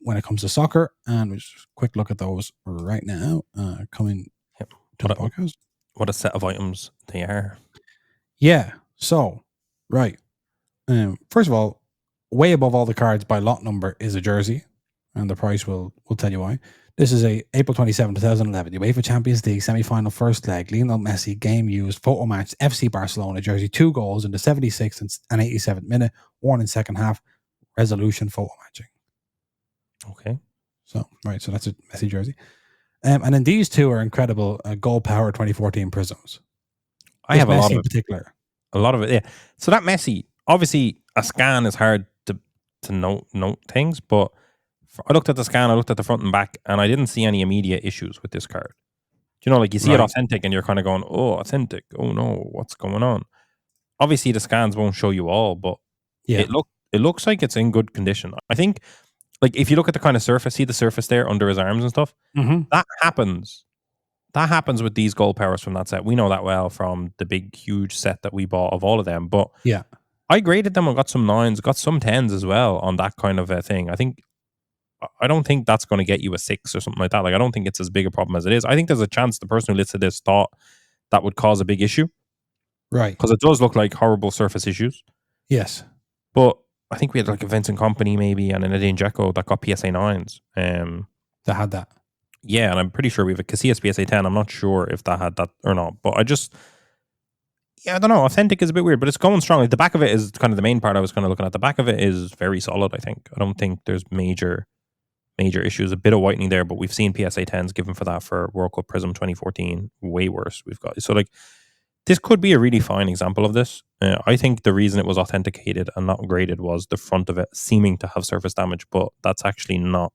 when it comes to soccer, and we just quick look at those right now coming to the podcast. What a set of items they are. Yeah, so right, first of all, way above all the cards by lot number is a jersey, and the price will tell you why. This is a April 27, 2011 UEFA Champions League semi-final first leg, Lionel Messi game used photo match FC Barcelona jersey, 2 goals in the 76th and 87th minute, worn in second half, resolution photo matching. Okay. So that's a Messi jersey. And then these two are incredible Gold Power 2014 Prisms. I have Messi a lot of in particular. A lot of it, yeah. So that Messi, obviously a scan is hard to note things, but I looked at the scan, I looked at the front and back, and I didn't see any immediate issues with this card. You know, like you see it authentic and you're kind of going, oh, authentic. Oh no, what's going on? Obviously the scans won't show you all, but it looks like it's in good condition. I think, like, if you look at the kind of surface, see the surface there under his arms and stuff, that happens. That happens with these Gold Powers from that set. We know that well from the big, huge set that we bought of all of them. But yeah, I graded them and got some 9s, got some 10s as well on that kind of a thing. I don't think that's going to get you a 6 or something like that. Like, I don't think it's as big a problem as it is. I think there's a chance the person who listed this thought that would cause a big issue. Right. Because it does look like horrible surface issues. Yes. But I think we had like a Vincent Kompany maybe and an Edin Dzeko that got PSA 9s. That had that. Yeah, and I'm pretty sure we have a Casillas PSA 10. I'm not sure if that had that or not. But I don't know. Authentic is a bit weird, but it's going strong. Like, the back of it is kind of the main part I was kind of looking at. The back of it is very solid, I think. I don't think there's major issues. A bit of whitening there, but we've seen PSA 10s given for that for World Cup Prism 2014. Way worse. We've got so like this could be a really fine example of this. I think the reason it was authenticated and not graded was the front of it seeming to have surface damage, but that's actually not.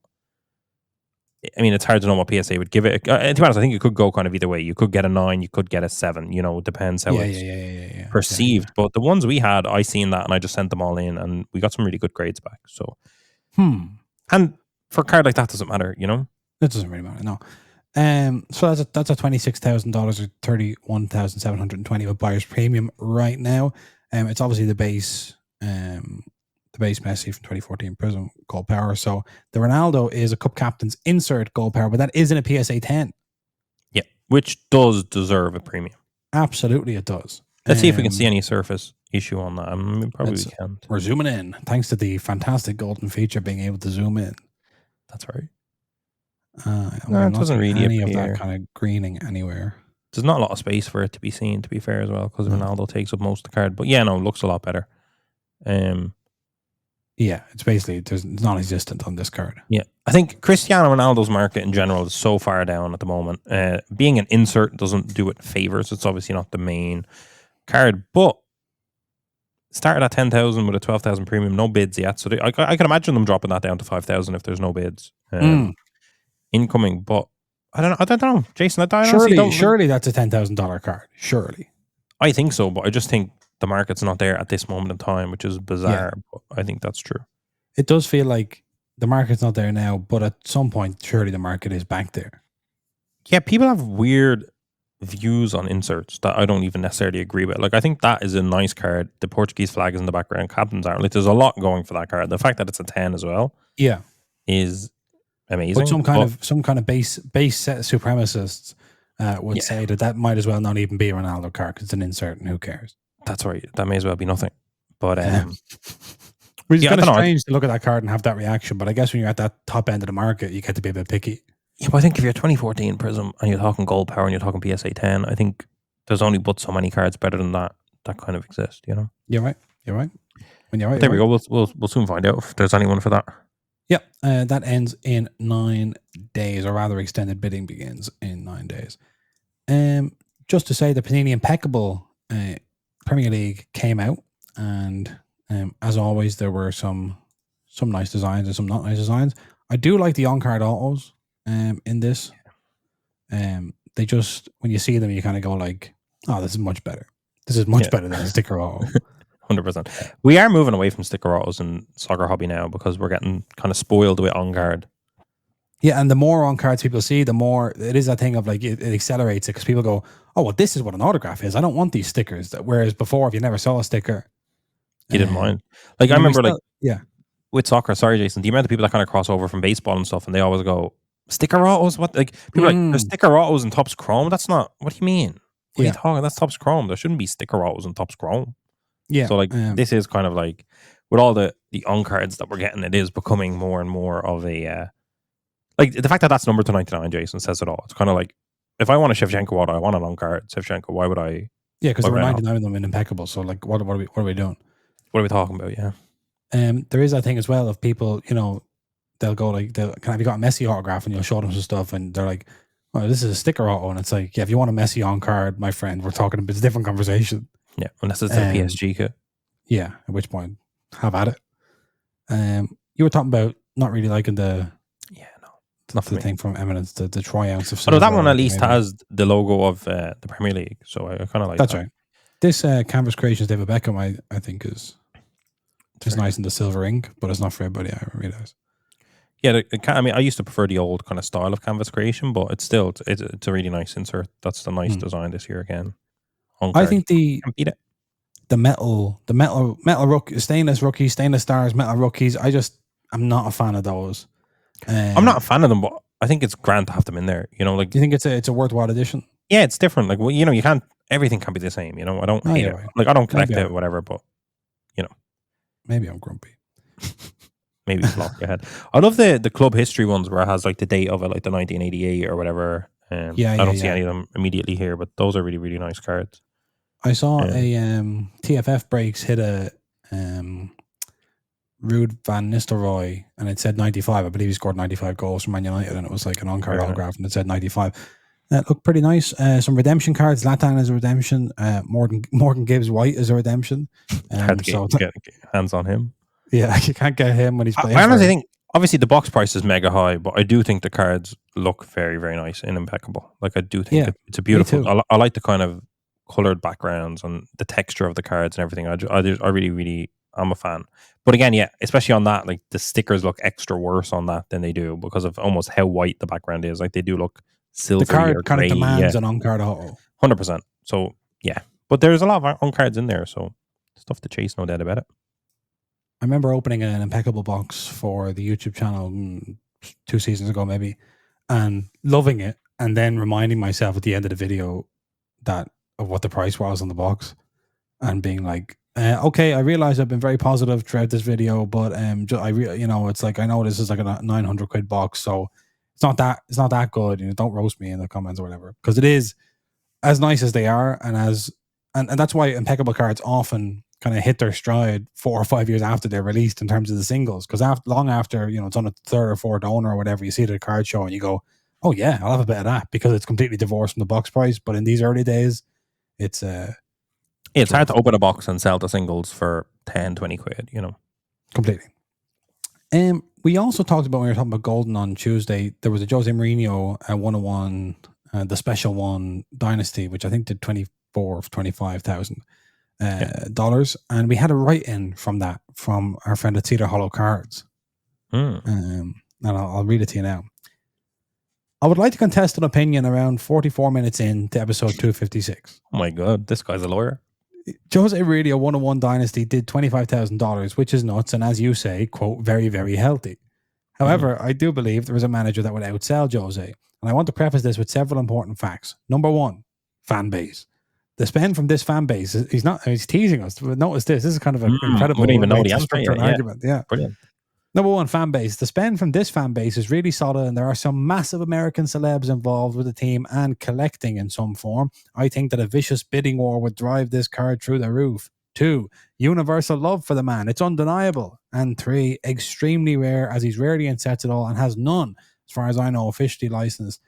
I mean, it's hard to know what PSA would give it. To be honest, I think it could go kind of either way. You could get a 9, you could get a 7. You know, it depends how it's perceived. Yeah. But the ones we had, I seen that and I just sent them all in, and we got some really good grades back. So, and for a card like that, doesn't matter, you know? It doesn't really matter, no. So that's a $26,000 or $31,720 with buyer's premium right now. It's obviously the base Messi from 2014 Prism Gold Power. So the Ronaldo is a Cup Captain's insert Gold Power, but that is in a PSA 10. Yeah, which does deserve a premium. Absolutely, it does. Let's see if we can see any surface issue on that. Probably we can't. We're zooming in, thanks to the fantastic Goldin feature being able to zoom in. That's right. No, it doesn't really any appear. of that kind of greening anywhere. There's not a lot of space for it to be seen, to be fair, as well, because Ronaldo takes up most of the card. But yeah, no, it looks a lot better. Yeah, it's basically it's non-existent on this card. Yeah, I think Cristiano Ronaldo's market in general is so far down at the moment. Being an insert doesn't do it favors. It's obviously not the main card, but started at 10,000 with a 12,000 premium, no bids yet. So I can imagine them dropping that down to 5,000 if there's no bids incoming. But I don't know, Jason. Surely that's a $10,000 card. Surely, I think so, but I just think the market's not there at this moment in time, which is bizarre. Yeah. But I think that's true. It does feel like the market's not there now, but at some point, surely the market is back there. Yeah, people have weird views on inserts that I don't even necessarily agree with. Like, I think that is a nice card. The Portuguese flag is in the background. Captains aren't. Like, there's a lot going for that card. The fact that it's a 10 as well, is amazing. But some kind of base set supremacists would say that might as well not even be a Ronaldo card because it's an insert and who cares. That's right. That may as well be nothing. But which is kind of strange to look at that card and have that reaction. But I guess when you're at that top end of the market, you get to be a bit picky. Yeah, but I think if you're 2014 Prism and you're talking gold power and you're talking PSA 10, I think there's only but so many cards better than that kind of exist. You know. You're right. When you're right. There we go. We'll soon find out if there's anyone for that. Yeah, that ends in 9 days, or rather, extended bidding begins in 9 days. Just to say, the Panini Impeccable Premier League came out, and as always, there were some nice designs and some not nice designs. I do like the on-card autos in this. They just, when you see them, you kind of go like, "Oh, this is much better. This is much better than a sticker auto." 100%. We are moving away from sticker autos in soccer hobby now because we're getting kind of spoiled with on-card. Yeah, and the more on-cards people see, the more it is that thing of like it accelerates it because people go, "Oh, well, this is what an autograph is. I don't want these stickers." Whereas before, if you never saw a sticker, you didn't mind. Like I remember, with soccer. Sorry, Jason. The amount of people that kind of cross over from baseball and stuff, and they always go, "Sticker autos? What?" Like people are like, "There's sticker autos and Topps Chrome." That's not. What do you mean? What are you talking? That's Topps Chrome. There shouldn't be sticker autos and Topps Chrome. Yeah. So like this is kind of like with all the on cards that we're getting, it is becoming more and more of a like the fact that that's numbered to 99, Jason, says it all. It's kind of like if I want a Shevchenko auto, I want an on card Shevchenko. Why would I? Yeah, because there were 99 of them in Impeccable. So like, what are we doing? What are we talking about? Yeah. There is that thing as well of people, you know, they'll go like, have you got a Messi autograph? And you'll show them some stuff, and they're like, "Oh, this is a sticker auto," and it's like, yeah, if you want a Messi on card, my friend, we're talking. It's a different conversation. Yeah, unless it's a PSG kit. Yeah, at which point, have at it. You were talking about not really liking the not for the thing from Eminence, the Troy ounce of. Although that one at least has the logo of the Premier League, so I kind of like. That's right. This Canvas Creations David Beckham, I think is nice in the silver ink, but it's not for everybody. I realize. Yeah, I mean, I used to prefer the old kind of style of Canvas Creation, but it's still it's a really nice insert. That's the nice design this year again. I think the metal rookie, stainless rookies, stainless stars, metal rookies. I'm not a fan of those. I'm not a fan of them, but I think it's grand to have them in there. You know, like, do you think it's a worthwhile addition? Yeah, it's different. Like, well, you know, everything can't be the same. You know, I don't hate it. Right. Like, I don't collect it, whatever. But you know, maybe I'm grumpy. Maybe block your head. I love the club history ones where it has like the date of it, like the 1988 or whatever. I don't see any of them immediately here, but those are really, really nice cards. I saw a TFF Breaks hit a Ruud van Nistelrooy, and it said 95. I believe he scored 95 goals for Man United, and it was like an on-card autograph, and it said 95. That looked pretty nice. Some redemption cards. Zlatan is a redemption. Morgan Gibbs White is a redemption. Hard to get hands on him. Yeah, you can't get him when he's playing. I honestly think, obviously, the box price is mega high, but I do think the cards look very, very nice and impeccable. Like, I do think it's a beautiful. I like the kind of colored backgrounds and the texture of the cards and everything. I really, really am a fan. But again, yeah, especially on that, like the stickers look extra worse on that than they do because of almost how white the background is. Like they do look silvery. The card or kind gray. of demands an on-card auto. 100%. So yeah, but there's a lot of on-cards in there, so stuff to chase, no doubt about it. I remember opening an Impeccable box for the YouTube channel 2 seasons ago, maybe, and loving it. and then reminding myself at the end of the video of what the price was on the box, and being like, okay, I realize I've been very positive throughout this video, but it's like, I know this is like a 900 quid box, so it's not that good. Don't roast me in the comments or whatever, because it is as nice as they are, and that's why Impeccable cards often kind of hit their stride 4 or 5 years after they're released in terms of the singles, because long after it's on a third or fourth owner or whatever, you see the card show and you go, oh yeah, I'll have a bit of that, because it's completely divorced from the box price. But in these early days, it's hard to open a box and sell the singles for 10, 20 quid, completely. We also talked about, when we were talking about Goldin on Tuesday, there was a Jose Mourinho 101, the special one Dynasty, which I think did $25,000 and we had a write-in from our friend at Cedar Hollow Cards. And I'll read it to you now. I would like to contest an opinion around 44 minutes into episode 256. Oh my god, this guy's a lawyer. Jose Mourinho 101 Dynasty did $25,000, which is nuts, and as you say, quote, very, very healthy. However, I do believe there is a manager that would outsell Jose, and I want to preface this with several important facts. Number one, fan base. The spend from this fan base, he's teasing us. Notice this is kind of an incredible way to answer, structure and argument. Yeah. Brilliant. Number one, fan base. The spend from this fan base is really solid, and there are some massive American celebs involved with the team and collecting in some form. I think that a vicious bidding war would drive this card through the roof. 2, universal love for the man. It's undeniable. And 3, extremely rare, as he's rarely in sets at all and has none, as far as I know, officially licensed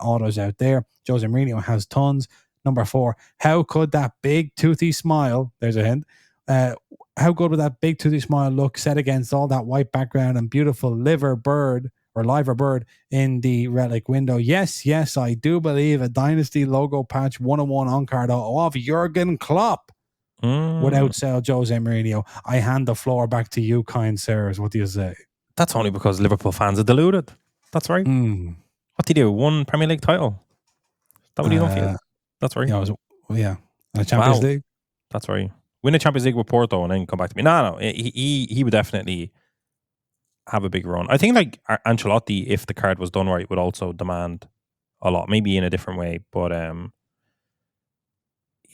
autos out there. Jose Mourinho has tons. Number 4, how could that big toothy smile, there's a hint, how good would that big toothy smile look set against all that white background and beautiful liver bird in the relic window? Yes, I do believe a Dynasty logo patch 101 on card of Jurgen Klopp would outsell Jose Mourinho. I hand the floor back to you, kind sirs. What do you say? That's only because Liverpool fans are deluded. That's right. What did he do? 1 Premier League title? Is that what he done for you? That's right. Yeah. And a Champions League? That's right. Win a Champions League with Porto and then come back to me. No. He would definitely have a big run. I think like Ancelotti, if the card was done right, would also demand a lot, maybe in a different way. But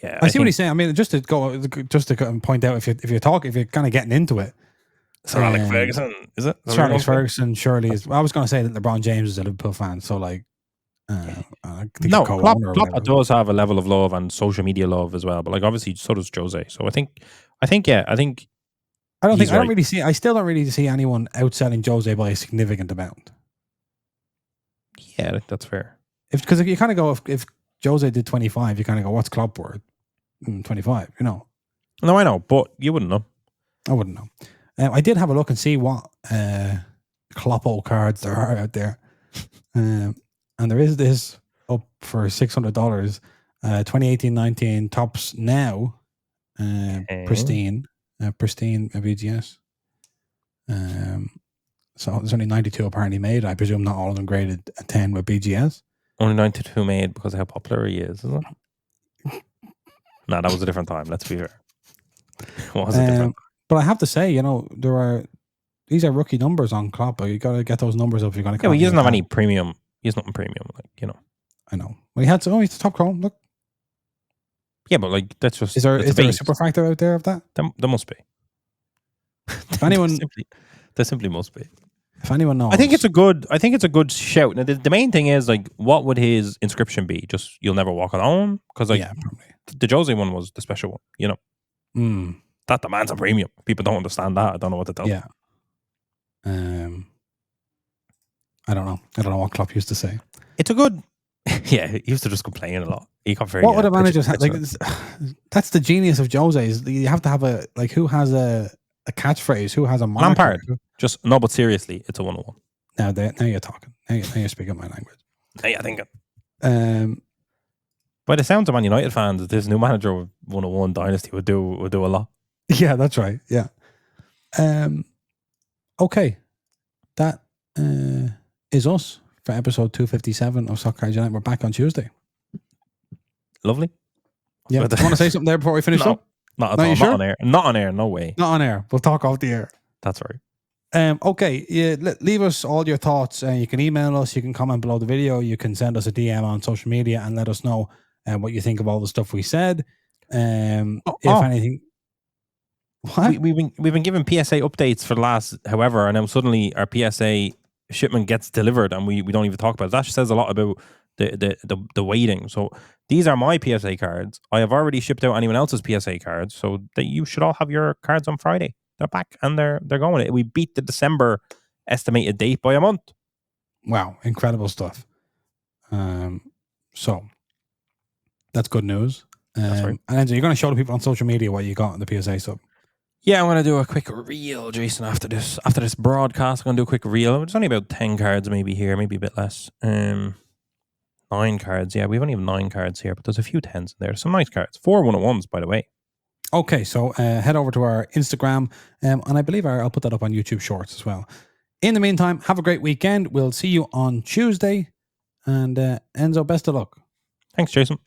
yeah, I see what he's saying. I mean, just to point out, if you're kind of getting into it, Sir Alex Ferguson, is it? Sir Alex Ferguson surely is. I was going to say that LeBron James is a Liverpool fan, so like. Klopp does have a level of love and social media love as well, but like obviously so does Jose. So I still don't really see anyone outselling Jose by a significant amount. Yeah, that's fair. Because you kind of go, if Jose did 25, you kind of go, what's Klopp worth? 25, No, I know, but you wouldn't know. I wouldn't know. I did have a look and see what Kloppo cards there are out there. And there is this up for $600, 2018-19 tops now, pristine BGS. So there's only 92 apparently made. I presume not all of them graded a 10 with BGS. Only 92 made because of how popular he is, isn't it? No, that was a different time. Let's be fair. But I have to say, these are rookie numbers on Klopp. You got to get those numbers up if you're going to. Yeah, but he doesn't have any premium. He's not in premium, I know. Well, he had he's the top chrome. Look. Yeah, but like that's just. Is there a super factor out there of that? There must be. If anyone, there simply must be. If anyone knows, I think it's a good shout. Now, the main thing is like, what would his inscription be? Just you'll never walk alone, because like the Jose one was the special one. That demands a premium. People don't understand that. I don't know what to tell. Yeah. I don't know. I don't know what Klopp used to say. It's a good. Yeah, he used to just complain a lot. He got very. What would a manager have? Like, that's the genius of Jose. Is you have to have who has a catchphrase, who has a moniker. Lampard. Just no, but seriously, it's a 101. Now you're talking. Now you're speaking my language. Now you're thinking. By the sounds of Man United fans, this new manager with 101 Dynasty would do a lot. Yeah, that's right. Yeah. Okay, that is us for episode 257 of Soccer United. We're back on Tuesday. Lovely. Yeah. Do you want to say something there before we finish up? Not at all. Sure? Not on air. Not on air. No way. Not on air. We'll talk off the air. That's right. Okay, yeah, leave us all your thoughts. You can email us, you can comment below the video, you can send us a DM on social media and let us know what you think of all the stuff we said. If anything, what? We've been given PSA updates for the last however, and now suddenly our PSA shipment gets delivered and we don't even talk about it. That says a lot about the waiting. So these are my PSA cards. I have already shipped out anyone else's PSA cards, so that you should all have your cards on Friday. They're back and they're going. We beat the December estimated date by a month. Wow, incredible stuff. So that's good news. That's right. And Enzo, you're going to show the people on social media what you got in the PSA sub. Yeah, I'm going to do a quick reel, Jason, after this broadcast. I'm going to do a quick reel. It's only about 10 cards maybe here, maybe a bit less. 9 cards. Yeah, we've only have 9 cards here, but there's a few 10s in there. Some nice cards. 4 101s, by the way. Okay, so head over to our Instagram, and I believe I'll put that up on YouTube Shorts as well. In the meantime, have a great weekend. We'll see you on Tuesday. And Enzo, best of luck. Thanks, Jason.